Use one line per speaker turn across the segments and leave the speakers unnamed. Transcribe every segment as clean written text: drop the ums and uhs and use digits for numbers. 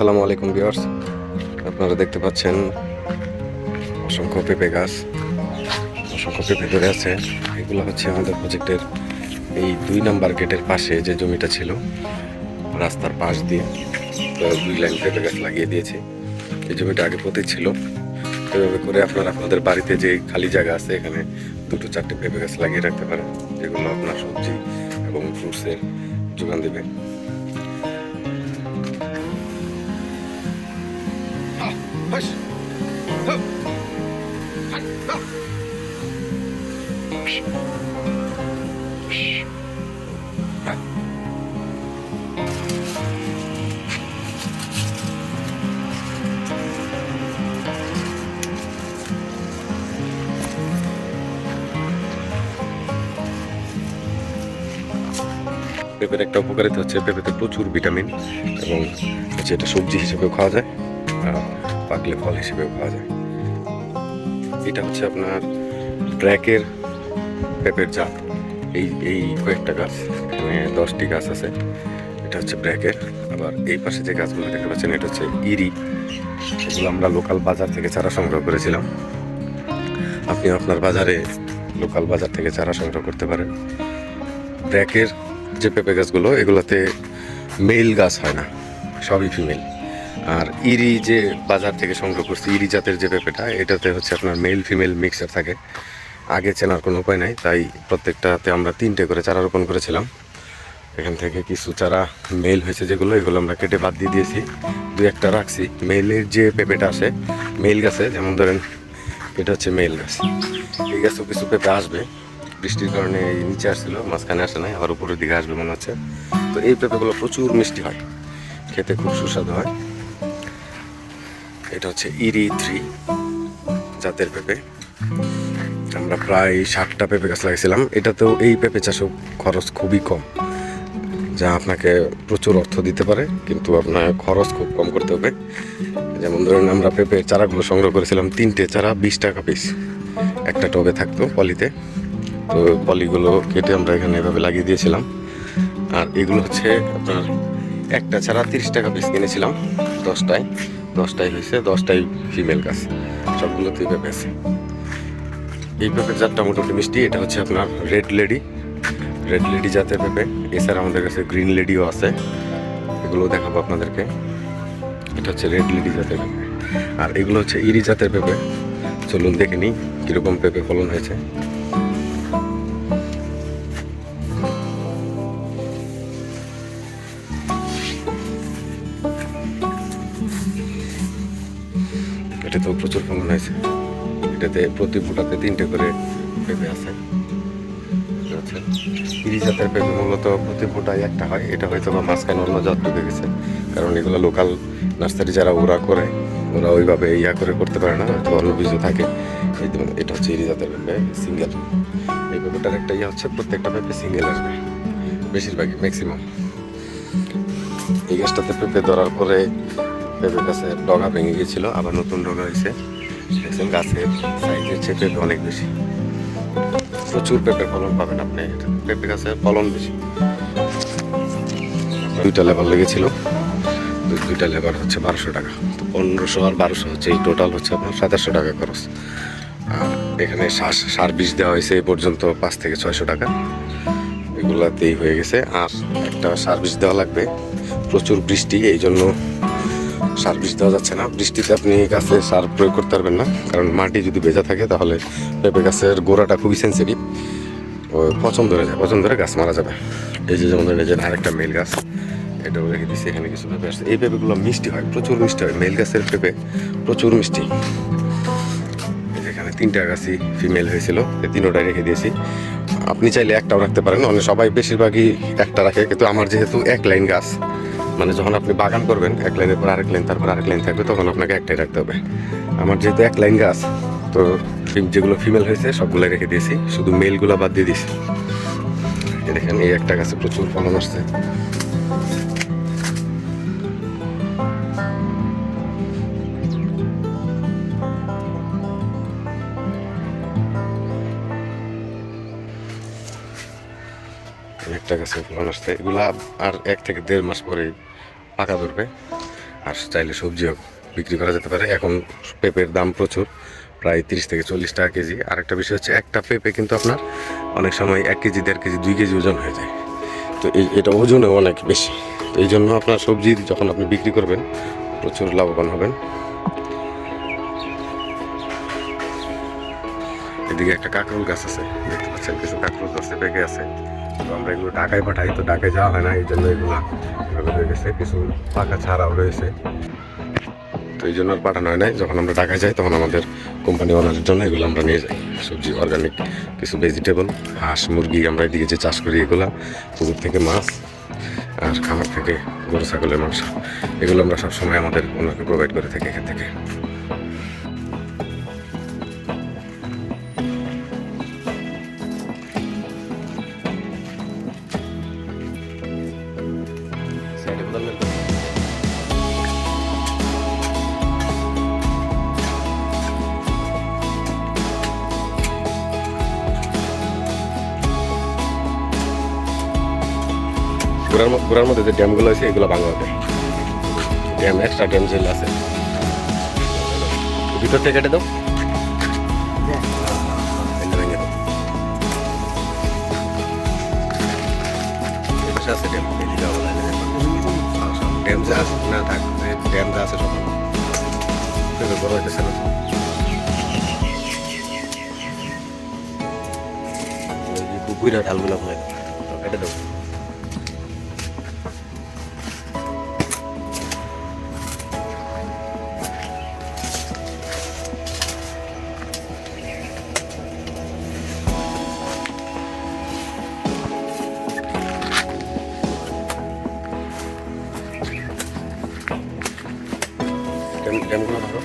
আসসালামু আলাইকুম ভিউয়ার্স, আপনারা দেখতে পাচ্ছেন অসংখ্য পেঁপে গাছ, অসংখ্য পেঁপে ধরে আছে। এগুলো হচ্ছে আমাদের প্রজেক্টের এই 2 নাম্বার গেটের পাশে যে জমিটা ছিল রাস্তার পাশ দিয়ে, তো 2 লাইন পেঁপে গাছ লাগিয়ে দিয়েছি। এই জমিটা আগে পতিত ছিল। এভাবে করে আপনারা আপনাদের বাড়িতে যে খালি জায়গা আছে এখানে 2-4টে পেঁপে গাছ লাগিয়ে রাখতে পারেন, যেগুলো আপনার সবজি এবং ফ্রুটসের যোগান দেবে। পেঁপের একটা উপকারিতা হচ্ছে পেঁপেতে প্রচুর ভিটামিন, এবং হচ্ছে এটা সবজি হিসেবেও খাওয়া যায়, আর পাকলে ফল হিসেবেও খাওয়া যায়। এটা হচ্ছে আপনার ব্র্যাকের পেঁপের জাত। এই এই কয়েকটা গাছ, এখানে 10টি গাছ আছে। এটা হচ্ছে ব্র্যাকের। আবার এই পাশে যে গাছগুলো দেখতে পাচ্ছেন এটা হচ্ছে ইরি। এগুলো আমরা লোকাল বাজার থেকে চারা সংগ্রহ করেছিলাম। আপনি আপনার বাজারে লোকাল বাজার থেকে চারা সংগ্রহ করতে পারেন। ব্র্যাকের যে পেঁপে গাছগুলো, এগুলোতে মেল গাছ হয় না, সবই ফিমেল। আর ইরি যে বাজার থেকে সংগ্রহ করছি, ইরি জাতের যে পেঁপেটা, এটাতে হচ্ছে আপনার মেল ফিমেল মিক্সার থাকে। আগে চেনার কোনো উপায় নাই, তাই প্রত্যেকটাতে আমরা 3টে করে চারা রোপণ করেছিলাম। এখান থেকে কিছু চারা মেল হয়েছে যেগুলো, এগুলো আমরা কেটে বাদ দিয়ে দিয়েছি, 2-1টা রাখছি। মেলের যে পেঁপেটা আসে মেল গাছে, যেমন ধরেন এটা হচ্ছে মেল গাছ, এই গাছেও কিছু পেঁপে আসবে। বৃষ্টির কারণে এই নিচে আসছিল, মাঝখানে আসে নাই, আবার উপরের দিকে আসবে মনে হচ্ছে। তো এই পেঁপেগুলো প্রচুর মিষ্টি হয়, খেতে খুব সুস্বাদু হয়। এটা হচ্ছে ইরি 3 জাতের পেঁপে। আমরা প্রায় 60টা পেঁপে গাছ লাগিয়েছিলাম। এটাতেও এই পেঁপে চাষও খরচ খুবই কম, যা আপনাকে প্রচুর অর্থ দিতে পারে, কিন্তু আপনার খরচ খুব কম করতে হবে। যেমন ধরেন আমরা পেঁপের চারাগুলো সংগ্রহ করেছিলাম, 3টে চারা 20 টাকা পিস, একটা টবে থাকতো পলিতে। তো পলিগুলো কেটে আমরা এখানে এভাবে লাগিয়ে দিয়েছিলাম। আর এগুলো হচ্ছে আপনার একটা চারা 30 টাকা পিস কিনেছিলাম, 10টাই হয়েছে, 10টাই ফিমেল গাছ, সবগুলোতেই পেঁপে আছে। এই পেঁপের জাতটা মোটামুটি মিষ্টি। এটা হচ্ছে আপনার রেড লেডি জাতের পেঁপে। এছাড়া আমাদের কাছে গ্রিন লেডিও আছে, এগুলো দেখাবো আপনাদেরকে। এটা হচ্ছে রেড লেডি জাতের পেঁপে, আর এগুলো হচ্ছে ইরি জাতের পেঁপে। চলুন দেখে নিই কীরকম পেঁপে ফলন হয়েছে। এটাতেও প্রচুর ফলন হয়েছে। এটাতে প্রতি ফুটাতে 3টে করে পেঁপে আছে। ইরি জাতের পেঁপে মূলত প্রতি ফুটায় একটা হয়, এটা হয়তো বা মাঝখানে অন্য জাত ঢুকে গেছে, কারণ এগুলো লোকাল নার্সারি যারা ওরা করে, ওরা ওইভাবে করে করতে পারে না, হয়তো অন্য বীজও থাকে। এই যেমন এটা হচ্ছে ইরি জাতের পেঁপে সিঙ্গেল। এই পেঁপেটার একটা হচ্ছে প্রত্যেকটা পেঁপে সিঙ্গেল আসবে, বেশিরভাগই ম্যাক্সিমাম। এই গাছটাতে পেঁপে ধরার পরে পেঁপে গাছের ডগা ভেঙে গিয়েছিল, আবার নতুন ডগা হয়েছে। দেখছেন গাছের সাইজের চেয়ে পেঁপে অনেক বেশি, প্রচুর পেঁপে ফলন পাবেন আপনি। পেঁপে গাছের ফলন বেশি। 2টা লেবার লেগেছিল, 2টা লেবার হচ্ছে 1200 টাকা। তো 1500 আর 1200 হচ্ছে এই টোটাল হচ্ছে আপনার 2700 টাকা খরচ। আর এখানে সার বিষ দেওয়া হয়েছে এই পর্যন্ত 5 থেকে 600 টাকা, এগুলাতেই হয়ে গেছে। আর একটা সার বিষ দেওয়া লাগবে, প্রচুর বৃষ্টি, এই জন্য সার বিষ দেওয়া যাচ্ছে না। বৃষ্টিতে আপনি গাছে সার প্রয়োগ করতে পারবেন না, কারণ মাটি যদি ভেজা থাকে তাহলে পেঁপে গাছের গোড়াটা খুবই সেন্সিটিভ, পচন ধরে গাছ মারা যাবে। এই যে যেমন এই যে আরেকটা মেল গাছ, এটাও রেখে দিচ্ছি। এখানে কিছু পেঁপে আসছে, এই পেঁপেগুলো মিষ্টি হয়, প্রচুর মিষ্টি হয়। মেল গাছের পেঁপে প্রচুর মিষ্টি। এখানে 3টা গাছই ফিমেল হয়েছিল, এই 3টাই রেখে দিয়েছি। আপনি চাইলে একটাও রাখতে পারেন, অনেক সবাই বেশিরভাগই একটা রাখে, কিন্তু আমার যেহেতু 1 লাইন গাছ, মানে যখন আপনি বাগান করবেন 1 লাইনের পর আরেক লাইন, তারপর আরেক লাইন থাকবে, তখন আপনাকে একটাই রাখতে হবে। আমার যেহেতু 1 লাইন গাছ, তো যেগুলো ফিমেল হয়েছে সবগুলো রেখে দিয়েছি, শুধু মেলগুলো বাদ দিয়ে দিয়েছি। দেখেন এই একটা গাছে প্রচুর ফলন আসছে। একটা গাছে ফলন আসছে, এগুলা আর 1 থেকে 1.5 মাস পরে পাকা ধরবে। আর চাইলে সবজিও বিক্রি করা যেতে পারে। এখন পেঁপের দাম প্রচুর, প্রায় 30 থেকে 40 টাকা কেজি। আর একটা বিষয় হচ্ছে একটা পেঁপে কিন্তু আপনার অনেক সময় 1 কেজি 1.5 কেজি 2 কেজি ওজন হয়ে যায়। তো এটা ওজনে অনেক বেশি। তো এই জন্য আপনার সবজি যখন আপনি বিক্রি করবেন প্রচুর লাভবান হবেন। এদিকে একটা কাঁকরোল গাছ আছে, দেখতে পাচ্ছেন কিছু কাঁকরোল গাছে পেকে আছে। তো আমরা এগুলো ঢাকায় পাঠাই, তো ঢাকায় যাওয়া হয় না, এই জন্য এগুলো এভাবে হয়ে গেছে, কিছু পাকা ছাড়াও রয়েছে। তো এই জন্য আর পাঠানো হয় নাই। যখন আমরা ঢাকায় যাই তখন আমাদের কোম্পানি ওনারের জন্য এগুলো আমরা নিয়ে যাই, সবজি অর্গানিক কিছু ভেজিটেবল, হাঁস মুরগি আমরা এদিকে যে চাষ করি এগুলা, পুকুর থেকে মাছ আর খামার থেকে গরু ছাগলের মাংস, এগুলো আমরা সবসময় আমাদের ওনাকে প্রোভাইড করে থাকি এখান থেকে। ঘোরার মধ্যে যে ড্যামগুলো আছে এগুলো বাংলাতে ড্যাম, এক্সট্রা ড্যাম যেগুলো আছে ভিতর থেকে কেটে দাও, ভেঙে দাও। এপাশে আছে ড্যাম, ড্যাম যা আছে না থাক, ড্যাম যা আছে সব বড় হইতেছে না। পুকুরা ঢালগুলো কেটে দাও। ড্যামগুলো ধরো।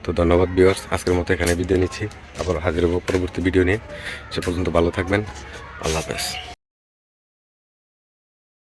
তো ধন্যবাদ ভিউয়ার্স, আজকের মতো এখানে বিদায় নিচ্ছি। আবার হাজির হবো পরবর্তী ভিডিও নিয়ে। সে পর্যন্ত ভালো থাকবেন। আল্লাহ হাফেজ।